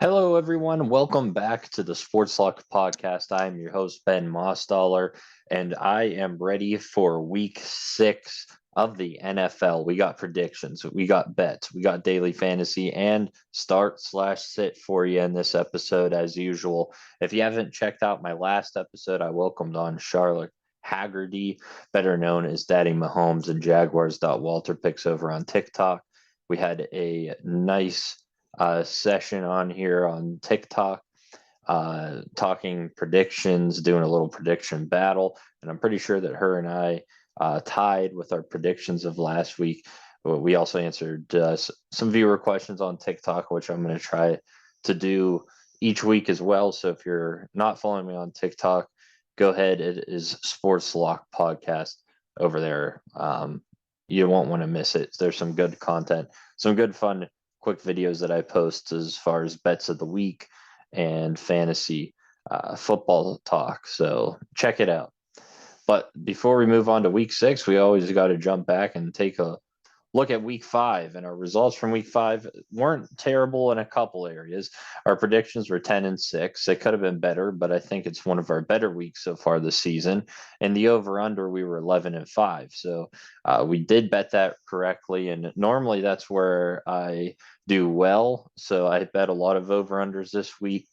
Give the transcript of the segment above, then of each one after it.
Hello, everyone. Welcome back to the Sports Lock podcast. I am your host, Ben Mostaller, and I am ready for week 6 of the NFL. We got predictions, we got bets, we got daily fantasy, and start/sit for you in this episode as usual. If you haven't checked out my last episode, I welcomed on Charlotte Haggerty, better known as Daddy Mahomes and Jaguars. Walter picks over on TikTok. We had a nice session on here on TikTok, talking predictions, doing a little prediction battle. And I'm pretty sure that her and I tied with our predictions of last week. We also answered some viewer questions on TikTok, which I'm going to try to do each week as well. So if you're not following me on TikTok, go ahead. It is Sports Lock Podcast over there. You won't want to miss it. There's some good content, some good fun quick videos that I post as far as bets of the week and fantasy football talk. So check it out. But before we move on to week 6, we always got to jump back and take a look at week 5. And our results from week 5 weren't terrible in a couple areas. Our predictions were 10-6. It could have been better, but I think it's one of our better weeks so far this season. And the over under, we were 11-5. So we did bet that correctly. And normally that's where I do well. So I bet a lot of over unders this week,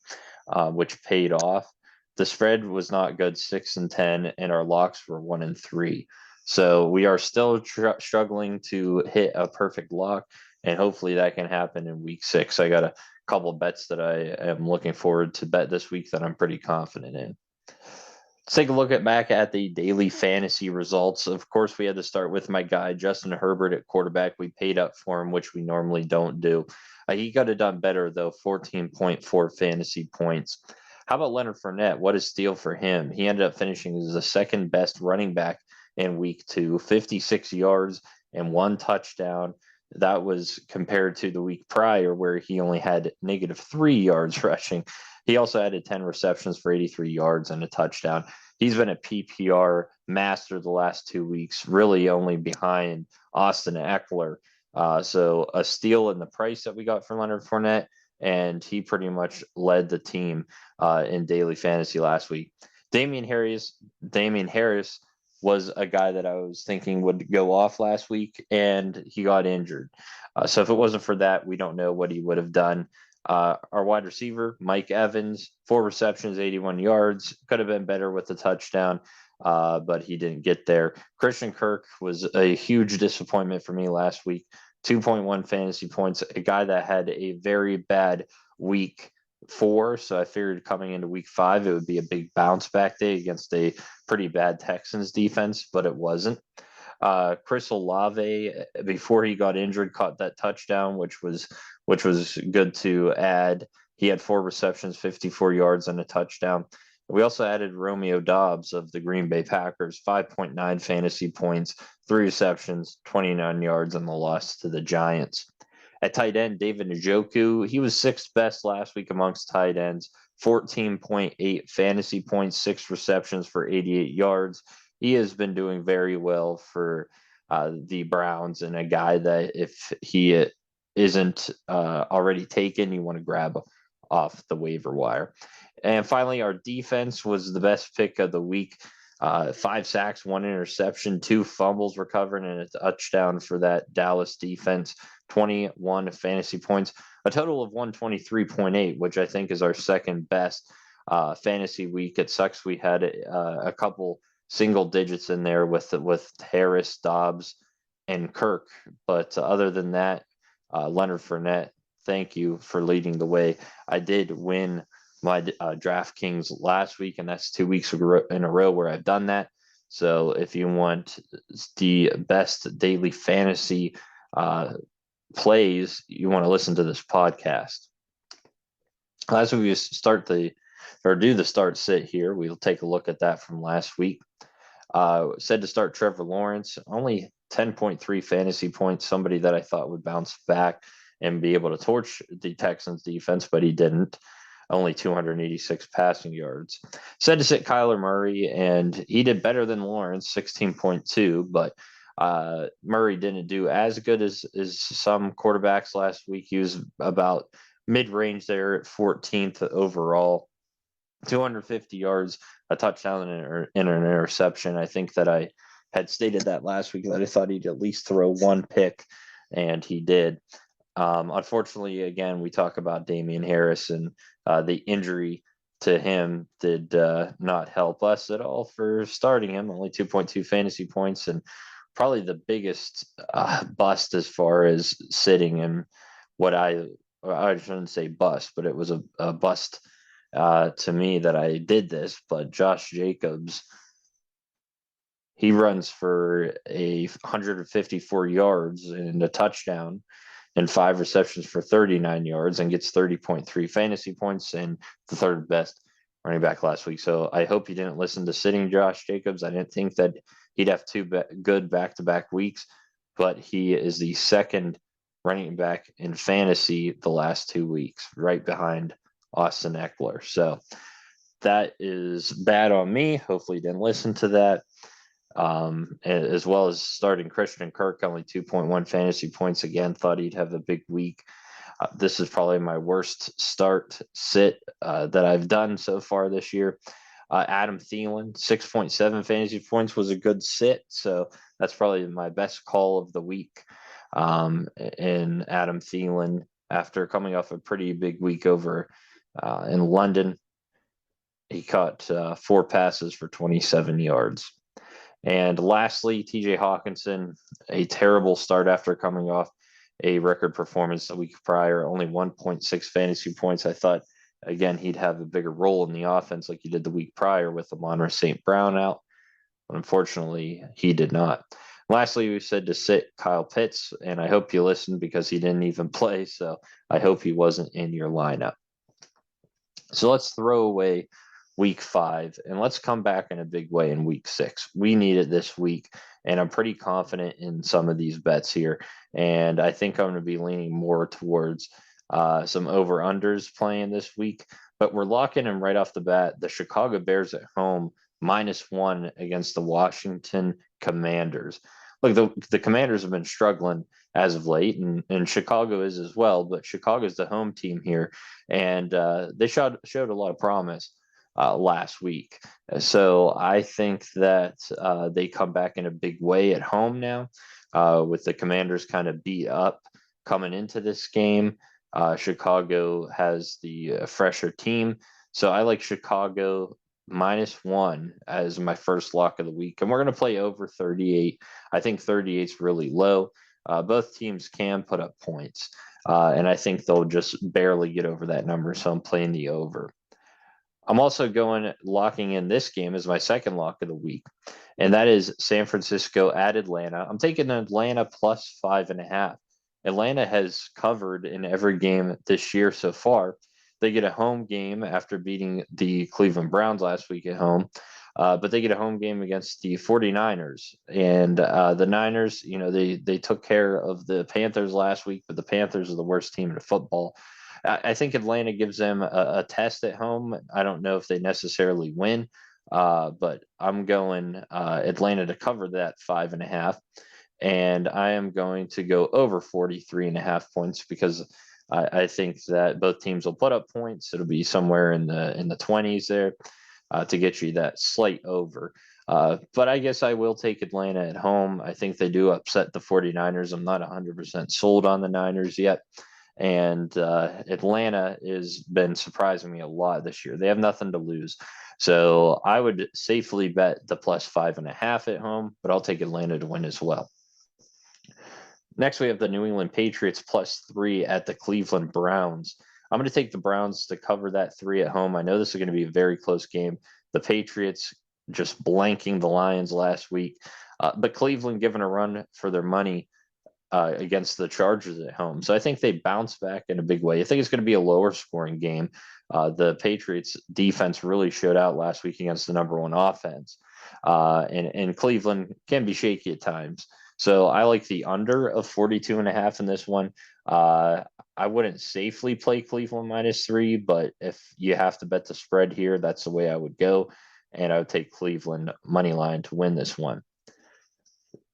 which paid off. The spread was not good, 6-10, and our locks were 1-3. So we are still struggling to hit a perfect lock, and hopefully that can happen in week 6. I got a couple bets that I am looking forward to bet this week that I'm pretty confident in. Let's take a look back at the daily fantasy results. Of course, we had to start with my guy, Justin Herbert at quarterback. We paid up for him, which we normally don't do. He got it done better, though, 14.4 fantasy points. How about Leonard Fournette? What a steal for him. He ended up finishing as the second best running back in week 2, 56 yards and 1 touchdown. That was compared to the week prior where he only had -3 yards rushing. He also added 10 receptions for 83 yards and a touchdown. He's been a PPR master the last 2 weeks, really only behind Austin Eckler. So a steal in the price that we got from Leonard Fournette, and he pretty much led the team in daily fantasy last week. Damian Harris was a guy that I was thinking would go off last week, and he got injured. So if it wasn't for that, we don't know what he would have done. Our wide receiver, Mike Evans, 4 receptions, 81 yards. Could have been better with the touchdown, but he didn't get there. Christian Kirk was a huge disappointment for me last week. 2.1 fantasy points, a guy that had a very bad week 4. So I figured coming into week 5, it would be a big bounce back day against a pretty bad Texans defense, but it wasn't. Chris Olave, before he got injured, caught that touchdown, which was good to add. He had 4 receptions, 54 yards, and a touchdown. We also added Romeo Doubs of the Green Bay Packers, 5.9 fantasy points, 3 receptions, 29 yards, and the loss to the Giants. At tight end, David Njoku, he was 6th best last week amongst tight ends, 14.8 fantasy points, 6 receptions for 88 yards. He has been doing very well for the Browns, and a guy that if he isn't already taken, you want to grab off the waiver wire. And finally, our defense was the best pick of the week. 5 sacks, 1 interception, 2 fumbles recovered, and a touchdown for that Dallas defense. 21 fantasy points, a total of 123.8, which I think is our second best fantasy week. It sucks we had a couple single digits in there with Harris, Dobbs, and Kirk. But other than that, Leonard Fournette, thank you for leading the way. I did win my DraftKings last week, and that's 2 weeks in a row where I've done that. So if you want the best daily fantasy plays, you want to listen to this podcast. As we do the start sit here, we'll take a look at that from last week. Said to start Trevor Lawrence, only 10.3 fantasy points, somebody that I thought would bounce back and be able to torch the Texans defense, but he didn't. Only 286 passing yards. Said to sit Kyler Murray, and he did better than Lawrence, 16.2, but Murray didn't do as good as some quarterbacks last week. He was about mid-range there at 14th overall, 250 yards, a touchdown, and an interception. I think that I had stated that last week that I thought he'd at least throw one pick, and he did. Unfortunately, again, we talk about Damian Harris, and the injury to him did not help us at all for starting him. Only 2.2 fantasy points, and probably the biggest bust as far as sitting him. I shouldn't say bust, but it was a bust to me that I did this. But Josh Jacobs, he runs for 154 yards and a touchdown and 5 receptions for 39 yards and gets 30.3 fantasy points and the third best running back last week. So I hope you didn't listen to sitting Josh Jacobs. I didn't think that he'd have two good back-to-back weeks, but he is the second running back in fantasy the last 2 weeks, right behind Austin Eckler. So that is bad on me. Hopefully you didn't listen to that. As well as starting Christian Kirk, only 2.1 fantasy points. Again, thought he'd have a big week. This is probably my worst start sit that I've done so far this year. Adam Thielen, 6.7 fantasy points was a good sit. So that's probably my best call of the week. In Adam Thielen, after coming off a pretty big week over in London, he caught 4 passes for 27 yards. And lastly, TJ Hawkinson, a terrible start after coming off a record performance the week prior, only 1.6 fantasy points. I thought, again, he'd have a bigger role in the offense like he did the week prior with Amon-Ra St. Brown out. But unfortunately, he did not. Lastly, we said to sit Kyle Pitts, and I hope you listened because he didn't even play. So I hope he wasn't in your lineup. So let's throw away week 5 and let's come back in a big way in week 6. We need it this week, and I'm pretty confident in some of these bets here, and I think I'm going to be leaning more towards some over unders playing this week. But we're locking in right off the bat the Chicago Bears at home -1 against the Washington Commanders. Look, the Commanders have been struggling as of late, and Chicago is as well, but Chicago's the home team here, and they showed a lot of promise last week. So I think that they come back in a big way at home now, with the Commanders kind of beat up coming into this game. Chicago has the fresher team. So I like Chicago -1 as my first lock of the week. And we're going to play over 38. I think 38 is really low. Both teams can put up points. And I think they'll just barely get over that number. So I'm playing the over. I'm also locking in this game as my second lock of the week, and that is San Francisco at Atlanta. I'm taking Atlanta +5.5. Atlanta has covered in every game this year so far. They get a home game after beating the Cleveland Browns last week at home, but they get a home game against the 49ers. And the Niners, they took care of the Panthers last week, but the Panthers are the worst team in football. I think Atlanta gives them a test at home. I don't know if they necessarily win, but I'm going Atlanta to cover that 5.5. And I am going to go over 43.5 points because I think that both teams will put up points. It'll be somewhere in the 20s there to get you that slight over. But I guess I will take Atlanta at home. I think they do upset the 49ers. I'm not 100% sold on the Niners yet. And Atlanta has been surprising me a lot this year. They have nothing to lose. So I would safely bet the +5.5 at home, but I'll take Atlanta to win as well. Next, we have the New England Patriots +3 at the Cleveland Browns. I'm going to take the Browns to cover that 3 at home. I know this is going to be a very close game. The Patriots just blanking the Lions last week, but Cleveland giving a run for their money against the Chargers at home. So I think they bounce back in a big way. I think it's going to be a lower scoring game. The Patriots defense really showed out last week against the number 1 offense. And Cleveland can be shaky at times. So I like the under of 42.5 in this one. I wouldn't safely play Cleveland -3, but if you have to bet the spread here, that's the way I would go. And I would take Cleveland money line to win this one.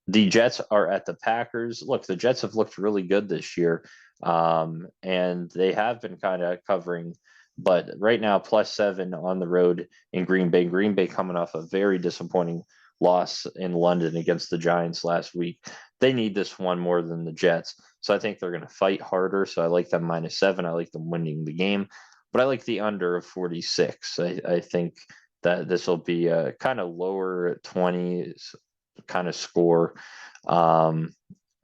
The Jets are at the Packers. Look, the Jets have looked really good this year, and they have been kind of covering. But right now, +7 on the road in Green Bay. Green Bay coming off a very disappointing loss in London against the Giants last week. They need this one more than the Jets. So I think they're going to fight harder. So I like them -7. I like them winning the game, but I like the under of 46. I think that this will be a kind of lower 20s kind of score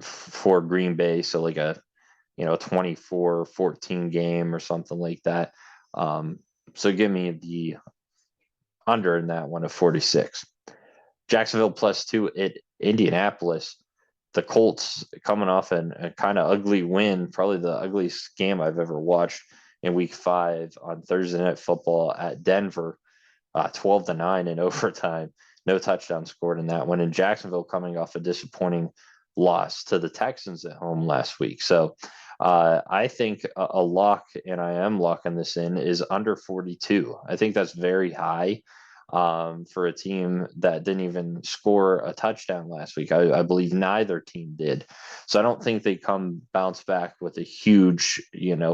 for Green Bay. So like a 24-14 game or something like that. So give me the under in that one of 46. Jacksonville +2 at Indianapolis. The Colts coming off a kind of ugly win, probably the ugliest game I've ever watched in week 5 on Thursday Night Football at Denver, 12-9 in overtime. No touchdown scored in that one. And Jacksonville coming off a disappointing loss to the Texans at home last week. So I think a lock, and I am locking this in, is under 42. I think that's very high for a team that didn't even score a touchdown last week. I believe neither team did. So I don't think they come bounce back with a huge,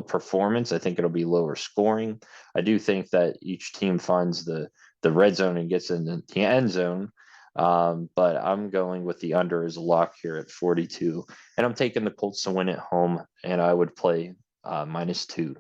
performance. I think it'll be lower scoring. I do think that each team finds the red zone and gets in the end zone. But I'm going with the under as a lock here at 42. And I'm taking the Colts to win at home, and I would play -2.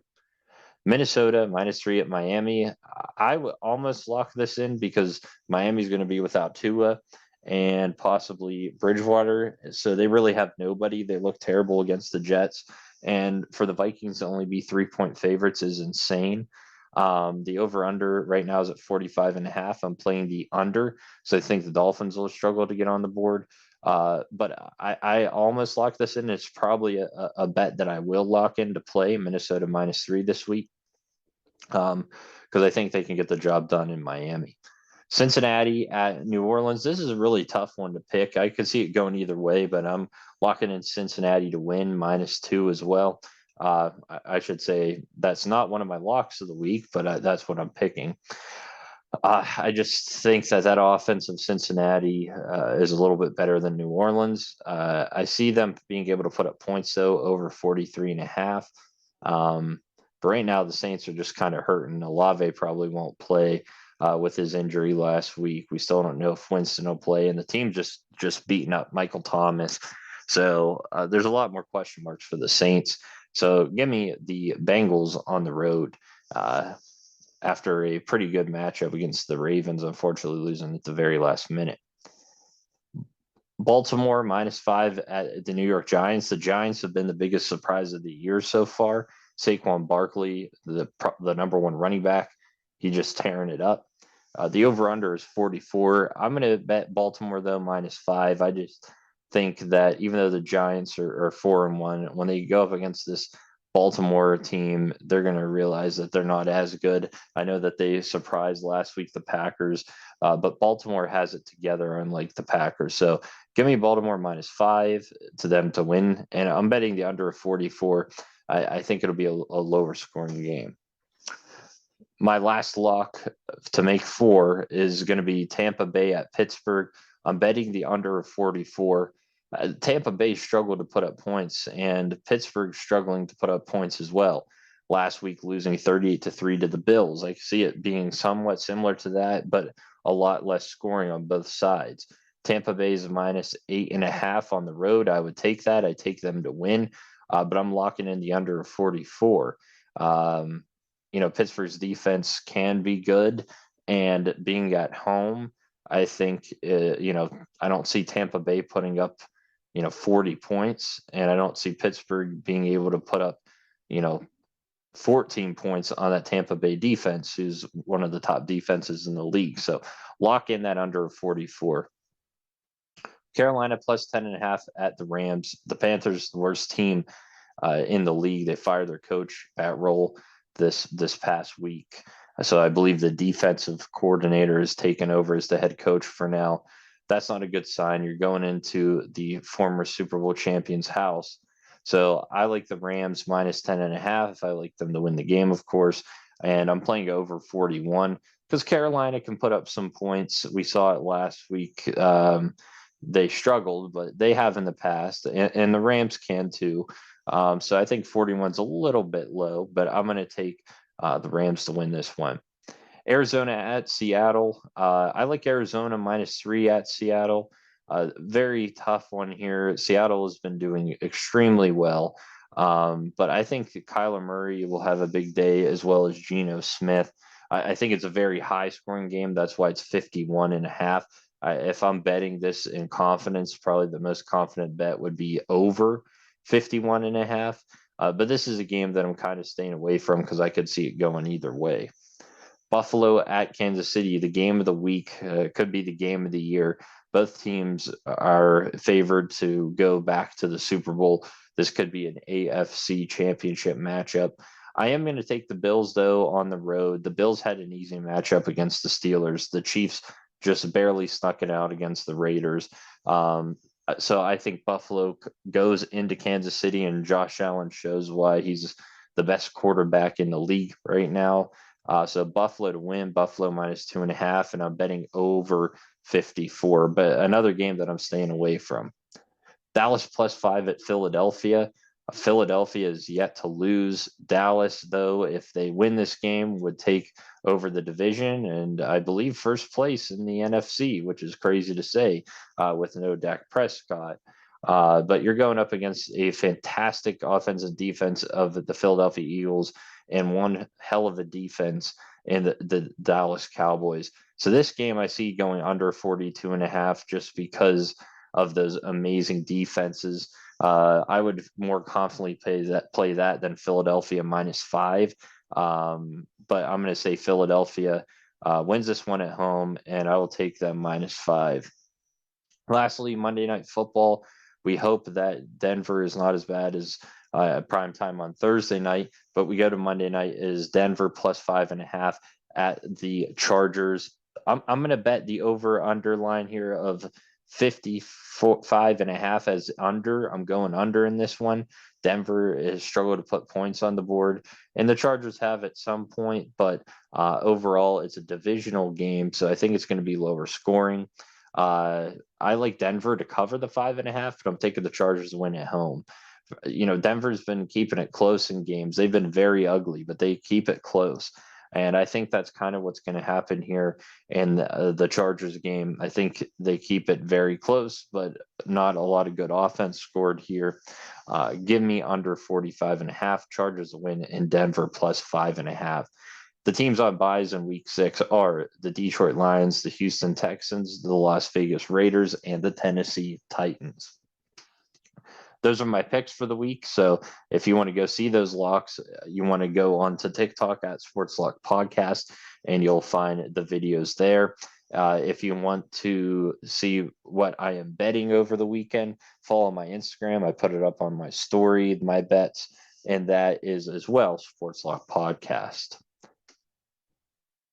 Minnesota -3 at Miami. I would almost lock this in because Miami's going to be without Tua and possibly Bridgewater. So they really have nobody. They look terrible against the Jets. And for the Vikings to only be 3-point favorites is insane. The over-under right now is at 45.5. I'm playing the under. So I think the Dolphins will struggle to get on the board. But I almost lock this in. It's probably a bet that I will lock in to play Minnesota -3 this week because I think they can get the job done in Miami. Cincinnati at New Orleans. This is a really tough one to pick. I could see it going either way, but I'm locking in Cincinnati to win -2 as well. I should say that's not one of my locks of the week, but that's what I'm picking. I just think that offense of Cincinnati is a little bit better than New Orleans. I see them being able to put up points, though, over 43.5. But right now, the Saints are just kind of hurting. Olave probably won't play with his injury last week. We still don't know if Winston will play, and the team just beating up Michael Thomas. So there's a lot more question marks for the Saints. So give me the Bengals on the road after a pretty good matchup against the Ravens, unfortunately losing at the very last minute. Baltimore -5 at the New York Giants. The Giants have been the biggest surprise of the year so far. Saquon Barkley, the number one running back, he just tearing it up. The over-under is 44. I'm going to bet Baltimore, though, -5. I just think that even though the Giants are 4-1, when they go up against this Baltimore team, they're going to realize that they're not as good. I know that they surprised last week the Packers, but Baltimore has it together, unlike the Packers. So give me Baltimore -5 to them to win, and I'm betting the under of 44. I think it'll be a lower scoring game. My last lock to make 4 is going to be Tampa Bay at Pittsburgh. I'm betting the under of 44. Tampa Bay struggled to put up points, and Pittsburgh struggling to put up points as well. Last week, losing 38-3 to the Bills. I see it being somewhat similar to that, but a lot less scoring on both sides. Tampa Bay is -8.5 on the road. I would take that. I take them to win, but I'm locking in the under of 44. Pittsburgh's defense can be good, and being at home, I think, I don't see Tampa Bay putting up 40 points, and I don't see Pittsburgh being able to put up 14 points on that Tampa Bay defense, who's one of the top defenses in the league. So lock in that under 44. Carolina +10.5 at the Rams. The Panthers, the worst team in the league. They fired their coach, Matt Rule, this past week. So I believe the defensive coordinator has taken over as the head coach for now. That's not a good sign. You're going into the former Super Bowl champion's house. So I like the Rams -10.5. I like them to win the game, of course. And I'm playing over 41 because Carolina can put up some points. We saw it last week. they struggled, but they have in the past, and the Rams can too. So I think 41's a little bit low, but I'm going to take the Rams to win this one. Arizona at Seattle. I like Arizona -3 at Seattle. Very tough one here. Seattle has been doing extremely well. But I think Kyler Murray will have a big day, as well as Geno Smith. I think it's a very high scoring game. That's why it's 51.5. If I'm betting this in confidence, probably the most confident bet would be over 51.5. But this is a game that I'm kind of staying away from because I could see it going either way. Buffalo at Kansas City, the game of the week, could be the game of the year. Both teams are favored to go back to the Super Bowl. This could be an AFC championship matchup. I am going to take the Bills, though, on the road. The Bills had an easy matchup against the Steelers. The Chiefs just barely snuck it out against the Raiders. So I think Buffalo goes into Kansas City, and Josh Allen shows why he's the best quarterback in the league right now. So Buffalo to win, Buffalo -2.5, and I'm betting over 54. But another game that I'm staying away from. Dallas +5 at Philadelphia. Philadelphia is yet to lose. Dallas, though, if they win this game, would take over the division and I believe first place in the NFC, which is crazy to say with no Dak Prescott. But you're going up against a fantastic offense and defense of the Philadelphia Eagles and one hell of a defense in the Dallas Cowboys. So this game I see going under 42.5 just because of those amazing defenses. I would more confidently play that than Philadelphia -5. But I'm going to say Philadelphia wins this one at home, and I will take them -5. Lastly, Monday Night Football. We hope that Denver is not as bad as prime time on Thursday night, but we go to Monday night is Denver +5.5 at the Chargers. I'm going to bet the over underline here of 55.5 as under. I'm going under in this one. Denver has struggled to put points on the board, and the Chargers have at some point, but overall it's a divisional game, so I think it's going to be lower scoring. I like Denver to cover the 5.5, but I'm taking the Chargers to win at home. Denver's been keeping it close in games. They've been very ugly, but they keep it close. And I think that's kind of what's going to happen here in the Chargers game. I think they keep it very close, but not a lot of good offense scored here. Give me under 45.5. Chargers win in Denver +5.5. The teams on buys in week 6 are the Detroit Lions, the Houston Texans, the Las Vegas Raiders, and the Tennessee Titans. Those are my picks for the week. So if you want to go see those locks, you want to go on to TikTok at Sports Lock Podcast, and you'll find the videos there. If you want to see what I am betting over the weekend, follow my Instagram. I put it up on my story, my bets, and that is as well Sports Lock Podcast.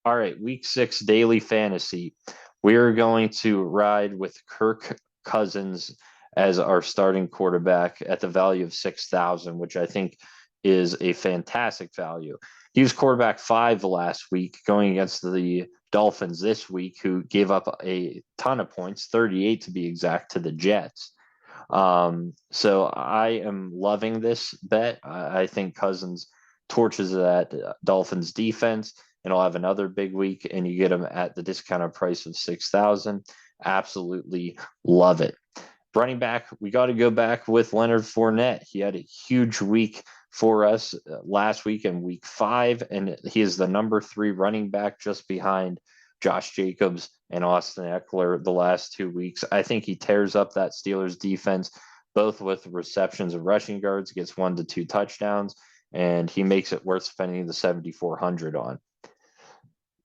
All right, week 6 daily fantasy. We're going to ride with Kirk Cousins as our starting quarterback at the value of 6,000, which I think is a fantastic value. He was quarterback 5 last week, going against the Dolphins this week, who gave up a ton of points, 38 to be exact, to the Jets. So I am loving this bet. I think Cousins torches that Dolphins defense, and I'll have another big week, and you get him at the discounted price of 6,000. Absolutely love it. Running back, we got to go back with Leonard Fournette. He had a huge week for us last week in week 5, and he is the number 3 running back just behind Josh Jacobs and Austin Eckler the last 2 weeks. I think he tears up that Steelers defense, both with receptions and rushing yards, gets 1 to 2 touchdowns, and he makes it worth spending the 7,400 on.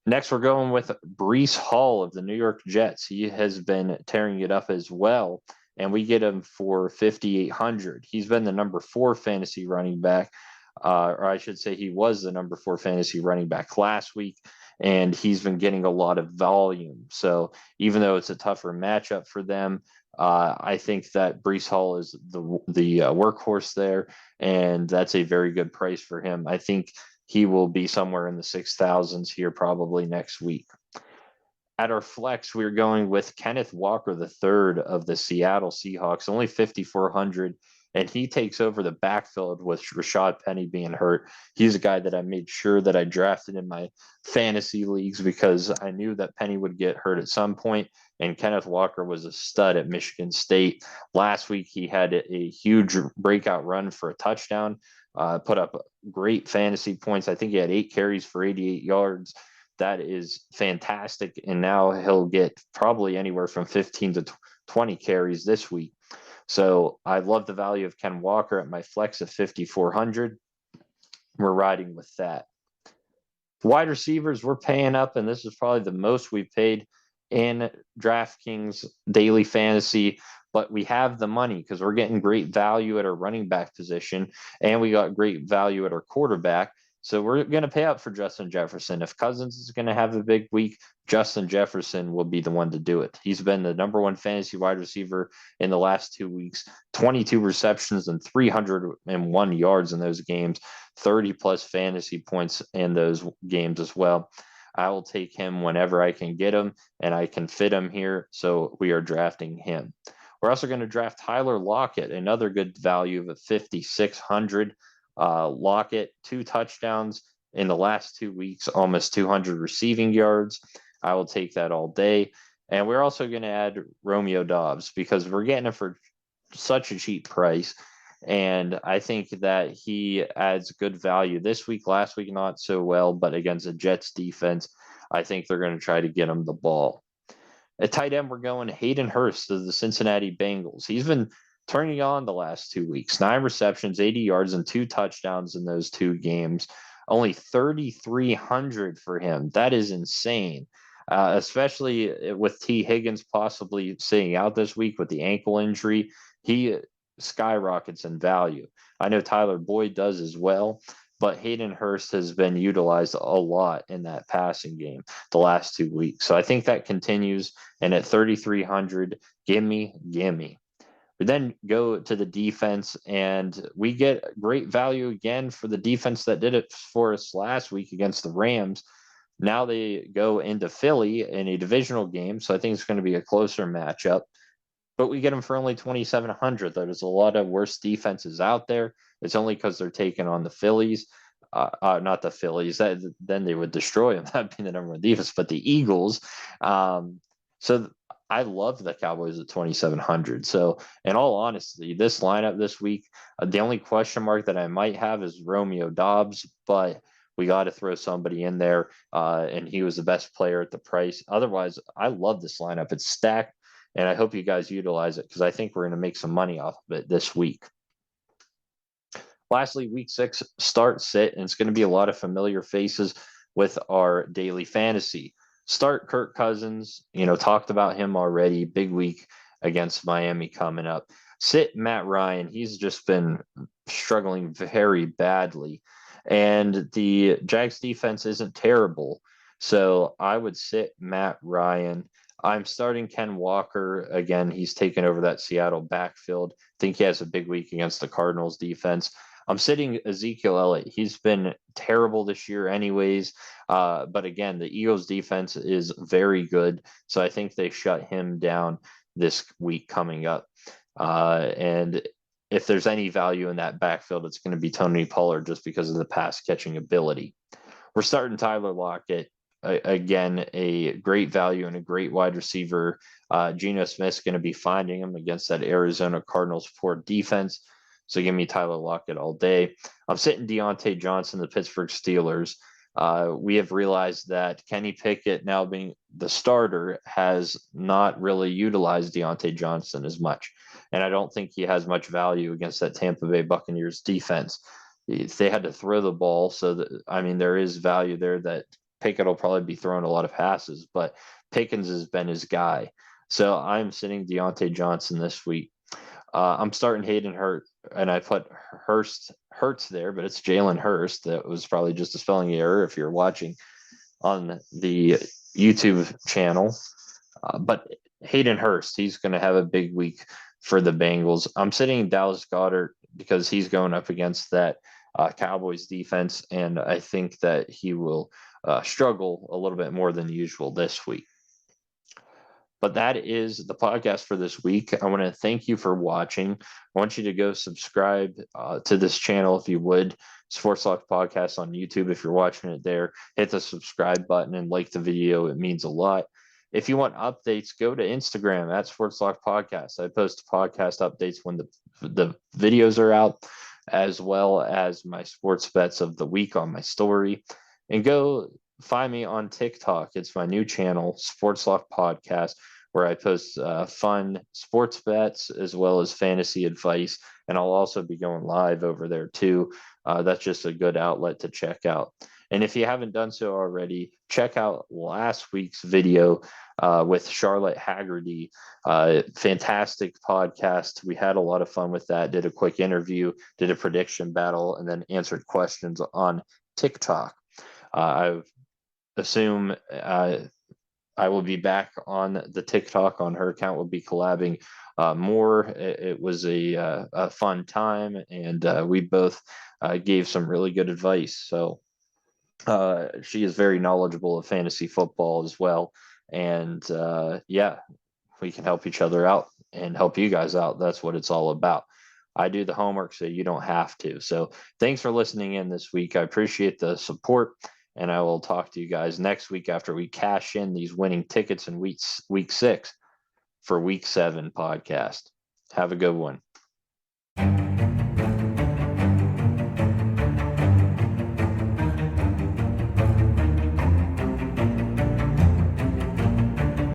Next, we're going with Breece Hall of the New York Jets. He has been tearing it up as well, and we get him for 5,800. He's been the number 4 fantasy running back, or I should say he was the number 4 fantasy running back last week, and he's been getting a lot of volume. So even though it's a tougher matchup for them, I think that Breece Hall is the workhorse there, and that's a very good price for him. I think he will be somewhere in the 6,000s here probably next week. At our flex, we're going with Kenneth Walker the third of the Seattle Seahawks, only 5,400, and he takes over the backfield with Rashad Penny being hurt. He's a guy that I made sure that I drafted in my fantasy leagues because I knew that Penny would get hurt at some point, and Kenneth Walker was a stud at Michigan State. Last week, he had a huge breakout run for a touchdown, put up great fantasy points. I think he had 8 carries for 88 yards. That is fantastic. And now he'll get probably anywhere from 15 to 20 carries this week. So I love the value of Ken Walker at my flex of 5,400. We're riding with that. Wide receivers, we're paying up, and this is probably the most we've paid in DraftKings daily fantasy, but we have the money because we're getting great value at our running back position, and we got great value at our quarterback. So we're going to pay up for Justin Jefferson. If Cousins is going to have a big week, Justin Jefferson will be the one to do it. He's been the number one fantasy wide receiver in the last 2 weeks, 22 receptions and 301 yards in those games, 30 plus fantasy points in those games as well. I will take him whenever I can get him, and I can fit him here. So we are drafting him. We're also going to draft Tyler Lockett, another good value of 5,600. Lockett, 2 touchdowns in the last 2 weeks, almost 200 receiving yards. I will take that all day. And we're also going to add Romeo Doubs because we're getting it for such a cheap price. And I think that he adds good value this week. Last week, not so well, but against the Jets defense, I think they're going to try to get him the ball. At tight end, we're going Hayden Hurst of the Cincinnati Bengals. He's been turning on the last 2 weeks, 9 receptions, 80 yards, and 2 touchdowns in those 2 games. Only 3,300 for him. That is insane, especially with T. Higgins possibly sitting out this week with the ankle injury. He skyrockets in value. I know Tyler Boyd does as well, but Hayden Hurst has been utilized a lot in that passing game the last 2 weeks. So I think that continues. And at 3,300, gimme. We then go to the defense, and we get great value again for the defense that did it for us last week against the Rams. Now they go into Philly in a divisional game, so I think it's going to be a closer matchup. But we get them for only 2,700. There's a lot of worse defenses out there. It's only because they're taking on the Phillies, not the Phillies. Then they would destroy them. That'd be the number one defense. But the Eagles. So I love the Cowboys at 2,700. So in all honesty, this lineup this week, the only question mark that I might have is Romeo Doubs, but we got to throw somebody in there, and he was the best player at the price. Otherwise, I love this lineup. It's stacked, and I hope you guys utilize it because I think we're going to make some money off of it this week. Lastly, week 6 start sit, and it's going to be a lot of familiar faces with our daily fantasy. Start Kirk Cousins, talked about him already. Big week against Miami coming up. Sit Matt Ryan. He's just been struggling very badly. And the Jags defense isn't terrible. So I would sit Matt Ryan. I'm starting Ken Walker. Again, he's taken over that Seattle backfield. I think he has a big week against the Cardinals defense. I'm sitting Ezekiel Elliott. He's been terrible this year anyways. But again, the Eagles defense is very good. So I think they shut him down this week coming up. And if there's any value in that backfield, it's going to be Tony Pollard just because of the pass catching ability. We're starting Tyler Lockett. Again, a great value and a great wide receiver. Geno Smith's going to be finding him against that Arizona Cardinals poor defense. So give me Tyler Lockett all day. I'm sitting Deontay Johnson, the Pittsburgh Steelers. We have realized that Kenny Pickett, now being the starter, has not really utilized Deontay Johnson as much. And I don't think he has much value against that Tampa Bay Buccaneers defense. They had to throw the ball. So, there is value there that Pickett will probably be throwing a lot of passes, but Pickens has been his guy. So I'm sitting Deontay Johnson this week. I'm starting Hayden Hurst, and I put Hurts there, but it's Jalen Hurst. That was probably just a spelling error if you're watching on the YouTube channel. But Hayden Hurst, he's going to have a big week for the Bengals. I'm sitting Dallas Goedert because he's going up against that Cowboys defense, and I think that he will struggle a little bit more than usual this week. But that is the podcast for this week. I want to thank you for watching. I want you to go subscribe to this channel if you would. Sports Lock Podcast on YouTube. If you're watching it there, hit the subscribe button and like the video. It means a lot. If you want updates, go to Instagram at Sports Lock Podcast. I post podcast updates when the videos are out, as well as my sports bets of the week on my story. And go find me on TikTok. It's my new channel, Sports Lock Podcast, where I post fun sports bets as well as fantasy advice. And I'll also be going live over there too. That's just a good outlet to check out. And if you haven't done so already, check out last week's video with Charlotte Haggerty. Fantastic podcast. We had a lot of fun with that. Did a quick interview, did a prediction battle, and then answered questions on TikTok. I assume I will be back on the TikTok on her account. We'll be collabing more. It was a fun time, and we both gave some really good advice. So she is very knowledgeable of fantasy football as well. And yeah, we can help each other out and help you guys out. That's what it's all about. I do the homework so you don't have to. So thanks for listening in this week. I appreciate the support, and I will talk to you guys next week after we cash in these winning tickets in week 6 for week 7 podcast. Have a good one.